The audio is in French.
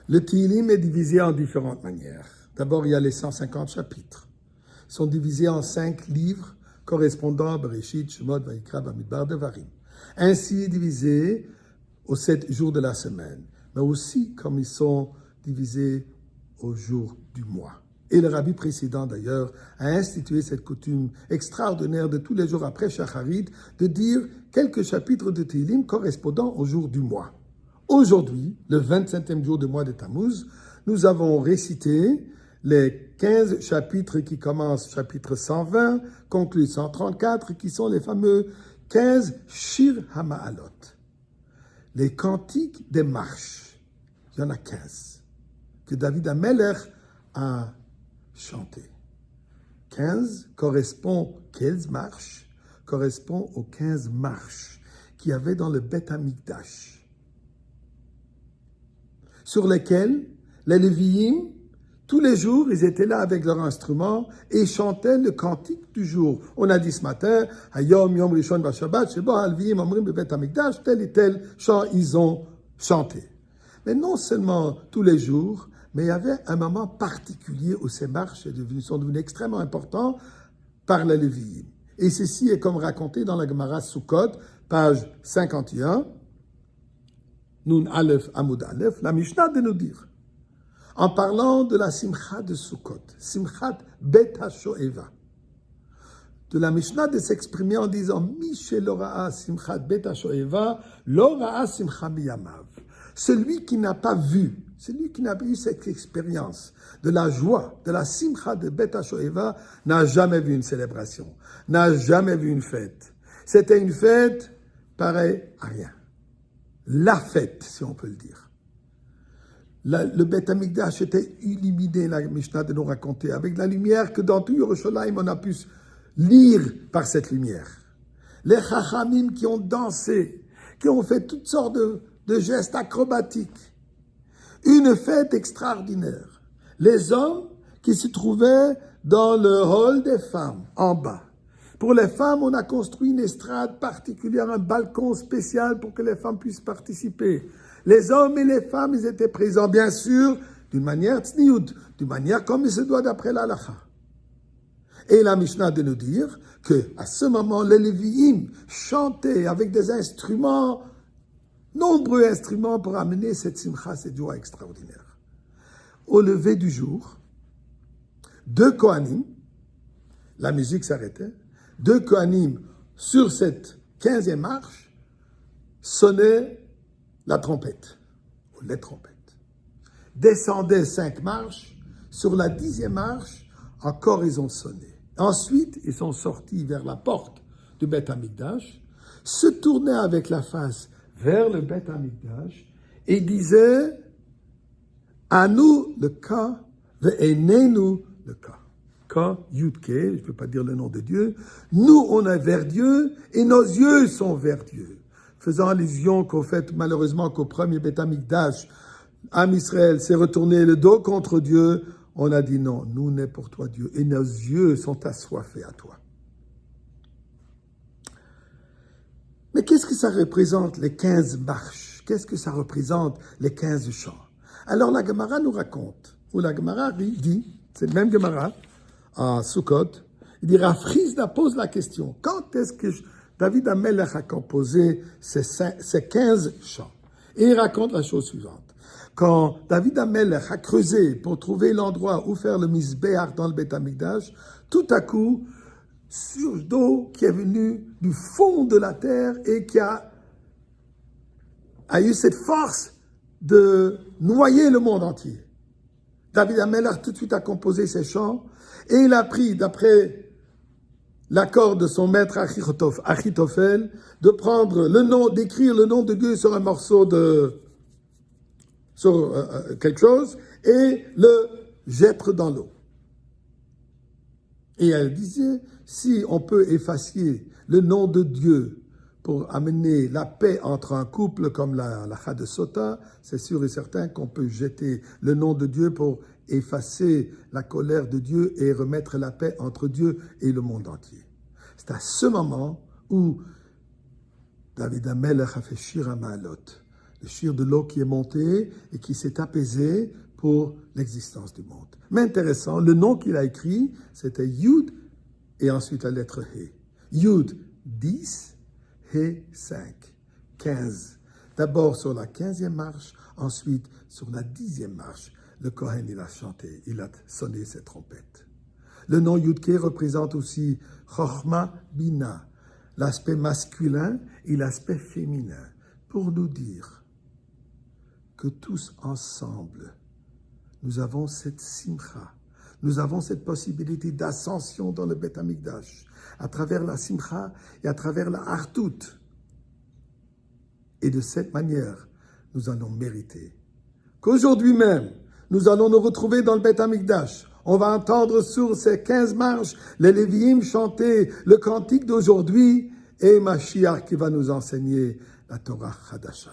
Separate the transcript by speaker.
Speaker 1: Le Tehillim est divisé en différentes manières. D'abord, il y a les 150 chapitres. Ils sont divisés en 5 livres correspondant à Bereshit, Shemot, Vayikra, Bamidbar, Devarim. Ainsi divisés aux 7 jours de la semaine, mais aussi comme ils sont divisés aux jours du mois. Et le rabbi précédent, d'ailleurs, a institué cette coutume extraordinaire de tous les jours après Shacharit de dire quelques chapitres de Tehillim correspondant au jour du mois. Aujourd'hui, le 27e jour du mois de Tammuz, nous avons récité les 15 chapitres qui commencent chapitre 120, concluent 134, qui sont les fameux 15 Shir HaMa'alot, les cantiques des marches. Il y en a 15 que David HaMelech a chanté. 15 correspond, 15 marches, correspond aux 15 marches qu'il y avait dans le Beth Amikdash, sur lesquelles les Lévi'im, tous les jours, ils étaient là avec leur instrument et chantaient le cantique du jour. On a dit ce matin, Hayom Yom Rishon Bashabbat, Sheba Halviim Omrim Bebet Hamikdash, tel et tel chant ils ont chanté. Mais non seulement tous les jours, mais il y avait un moment particulier où ces marches sont devenues extrêmement importantes par les Lévi'im. Et ceci est comme raconté dans la Gemara Sukkot, page 51, Nun Aleph Amud Aleph, la Mishnah de nous dire, en parlant de la Simcha de Sukkot, Simchat Bet HaShoeva, de la Mishnah de s'exprimer en disant Mishe Lora'a Simchat Bet HaShoeva, Lora'a Simcha Biyamav. Celui qui n'a pas vu, celui qui n'a pas eu cette expérience de la joie, de la Simcha de Bet HaShoeva, n'a jamais vu une célébration, n'a jamais vu une fête. C'était une fête pareille à rien. La fête, si on peut le dire. Le Beth Amikdash était illuminé, la Mishnah de nous raconter, avec la lumière que dans tout Yerushalayim on a pu lire par cette lumière. Les Chachamim qui ont dansé, qui ont fait toutes sortes de gestes acrobatiques. Une fête extraordinaire. Les hommes qui se trouvaient dans le hall des femmes, en bas. Pour les femmes, on a construit une estrade particulière, un balcon spécial pour que les femmes puissent participer. Les hommes et les femmes, ils étaient présents, bien sûr, d'une manière tzniout, d'une manière comme il se doit d'après l'halakha. Et la Mishnah de nous dire qu'à ce moment, les Lévi'im chantaient avec des instruments, nombreux instruments pour amener cette simcha, cette joie extraordinaire. Au lever du jour, 2 Kohanim, la musique s'arrêtait, 2 Kohanim sur cette 15e marche sonnaient la trompette, ou les trompettes. Descendaient 5 marches, sur la 10e marche, encore ils ont sonné. Ensuite, ils sont sortis vers la porte du Beth Amikdash, se tournaient avec la face vers le Beth Amikdash et disaient « À nous le Ka, ve'enenu le Ka ». Ka, Yudke, je ne peux pas dire le nom de Dieu. Nous, on est vers Dieu et nos yeux sont vers Dieu. Faisant allusion qu'au fait, malheureusement, qu'au premier Beth Amikdash, Am Israël s'est retourné le dos contre Dieu, on a dit non, nous n'est pour toi Dieu, et nos yeux sont assoiffés à toi. Mais qu'est-ce que ça représente, les 15 marches? Qu'est-ce que ça représente, les 15 chants? Alors la Gemara nous raconte, ou la Gemara dit, c'est le même Gemara, à Sukkot, il dit, Rav Chizda pose la question, quand est-ce que David HaMelech a composé ces 15 chants? Et il raconte la chose suivante. Quand David HaMelech a creusé pour trouver l'endroit où faire le Mizbeach dans le Beth Amikdash, tout à coup, sur d'eau qui est venue du fond de la terre et qui a eu cette force de noyer le monde entier. David HaMelech tout de suite a composé ces chants et il a pris, d'après l'accord de son maître Achitophel, de prendre le nom, d'écrire le nom de Dieu sur un morceau sur quelque chose et le jeter dans l'eau. Et elle disait, si on peut effacer le nom de Dieu pour amener la paix entre un couple comme la de Sota, c'est sûr et certain qu'on peut jeter le nom de Dieu pour effacer la colère de Dieu et remettre la paix entre Dieu et le monde entier. C'est à ce moment où David HaMelech a fait Shir HaMa'alot, le shir de l'eau qui est monté et qui s'est apaisé pour l'existence du monde. Mais intéressant, le nom qu'il a écrit, c'était Yud et ensuite la lettre He. Yud 10, He 5, 15. D'abord sur la 15e marche, ensuite sur la 10e marche. Le Kohen, il a chanté, il a sonné ses trompettes. Le nom Yudke représente aussi Chochma Bina, l'aspect masculin et l'aspect féminin, pour nous dire que tous ensemble, nous avons cette simcha, nous avons cette possibilité d'ascension dans le Beth Amikdash, à travers la simcha et à travers la hartout. Et de cette manière, nous allons mériter qu'aujourd'hui même, nous allons nous retrouver dans le Beth Amikdash. On va entendre sur ces 15 marches les Lévi'im chanter le cantique d'aujourd'hui et Mashiach qui va nous enseigner la Torah Hadasha.